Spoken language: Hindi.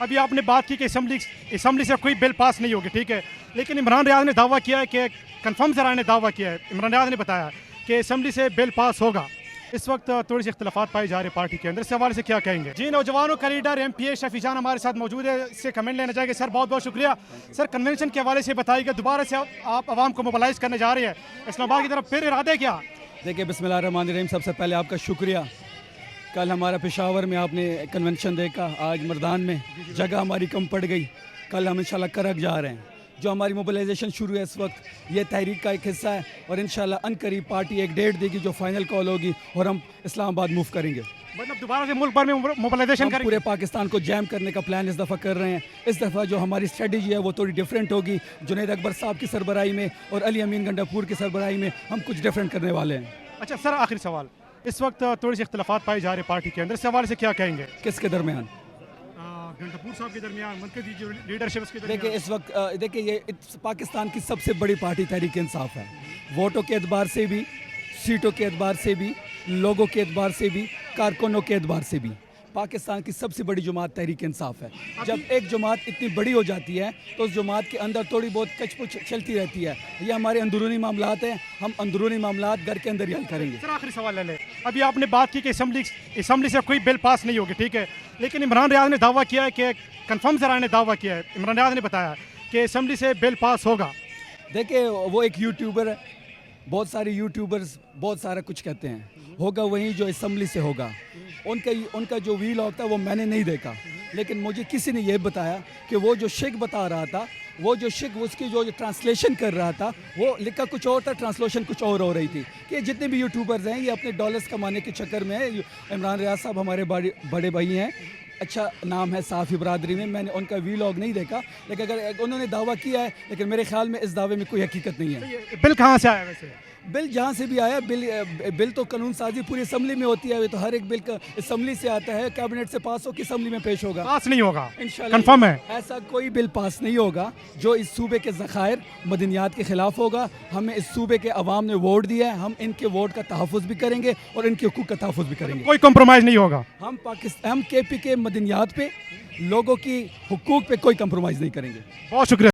अभी आपने बात की कि असम्बली से कोई बिल पास नहीं होगी, ठीक है, लेकिन इमरान रियाज ने दावा किया है कि कंफर्म ज़राए ने दावा किया है, इमरान रियाज ने बताया कि असम्बली से बिल पास होगा। इस वक्त थोड़ी सी इख्तलाफात पाई जा रही है पार्टी के अंदर, इस हवाले से क्या कहेंगे? जी, नौजवानों का लीडर MPA शफी जान हमारे साथ मौजूद है, इससे कमेंट लेना चाहेंगे। सर बहुत बहुत शुक्रिया। सर, कन्वेंशन के हवाले से बताइएगा, दोबारा से आप आवाम को मोबालाइज करने जा रहे हैं इस्लामाबाद की तरफ, फिर इरादे क्या? देखिए, बिस्मिल्लाहिर्रहमानिर्रहीम, सबसे पहले आपका शुक्रिया। कल हमारा पेशावर में आपने कन्वेंशन देखा, आज मर्दान में जगह हमारी कम पड़ गई, कल हम इंशाल्लाह करक जा रहे हैं। जो हमारी मोबिलाइजेशन शुरू है इस वक्त, ये तहरीक का एक हिस्सा है और इंशाल्लाह अनकरीब पार्टी एक डेट देगी जो फाइनल कॉल होगी और हम इस्लामाबाद मूव करेंगे। मतलब दोबारा से मुल्क भर में मोबिलाइजेशन करेंगे? पूरे पाकिस्तान को जैम करने का प्लान इस दफ़ा कर रहे हैं। इस दफ़ा जो हमारी स्ट्रेटजी है वो थोड़ी डिफरेंट होगी। जुनैद अकबर साहब की सरबराही में और अली अमीन गंडापुर की सरबराही में हम कुछ डिफरेंट करने वाले हैं। अच्छा सर, आखिरी सवाल, इस वक्त थोड़ी सी इख्तलाफात पाई जा रही है पार्टी के अंदर, इस हवाले से क्या कहेंगे? किसके दरमियान? गंडापुर साहब के दरमियान, मरकज़ी जो लीडरशिप उसके दरमियान। देखिए, इस वक्त देखिए, ये पाकिस्तान की सबसे बड़ी पार्टी तहरीक इंसाफ है। वोटों के एतबार से भी, सीटों के एतबार से भी, लोगों के एतबार से भी, कारकुनों के एतबार से भी पाकिस्तान की सबसे बड़ी जमात तहरीक इंसाफ है। जब एक जमात इतनी बड़ी हो जाती है तो उस जमात के अंदर थोड़ी बहुत कचपुच चलती रहती है। ये हमारे अंदरूनी मामलात हैं, हम अंदरूनी मामलात घर के अंदर ही हल करेंगे। सर, आखिरी सवाल ले लें, अभी आपने बात की कि असम्बली से कोई बिल पास नहीं होगी, ठीक है, लेकिन इमरान रियाज ने दावा किया है कि कंफर्म ज़राए ने दावा किया है, इमरान रियाज ने बताया कि असम्बली से बिल पास होगा। देखिए, वो एक यूट्यूबर है, बहुत सारे यूट्यूबर्स बहुत सारा कुछ कहते हैं, होगा वही जो असम्बली से होगा। उनका जो वीलॉग था वो मैंने नहीं देखा, लेकिन मुझे किसी ने ये बताया कि वो जो शेख बता रहा था, वो जो शेख उसकी जो ट्रांसलेशन कर रहा था, वो लिखा कुछ और था, ट्रांसलेशन कुछ और हो रही थी। कि जितने भी यूट्यूबर्स हैं ये अपने डॉलर्स कमाने के चक्कर में है। इमरान रियाज साहब हमारे बड़े भाई हैं, अच्छा नाम है साफ़ी बरादरी में, मैंने उनका वीलॉग नहीं देखा, लेकिन अगर उन्होंने दावा किया है, लेकिन मेरे ख्याल में इस दावे में कोई हकीकत नहीं है। बिल कहाँ से आया वैसे? बिल जहाँ से भी आया, बिल तो कानून साजी पूरी असम्बली में होती है, ये तो हर एक बिल का असम्बली से आता है, कैबिनेट से पास हो कि असम्बली में पेश होगा। पास नहीं होगा इंशाल्लाह, कंफर्म है? ऐसा कोई बिल पास नहीं होगा जो इस सूबे के ज़खायर मदनियात के खिलाफ होगा। हमें इस सूबे के अवाम ने वोट दिया है, हम इनके वोट का तहफ़्फ़ुज़ भी करेंगे और इनके हुकूक का तहफ़्फ़ुज़ भी करेंगे। कोई कॉम्प्रोमाइज़ नहीं होगा? हम KP के मदनियात पे, लोगों की हुकूक पे कोई कम्प्रोमाइज़ नहीं करेंगे। बहुत शुक्रिया।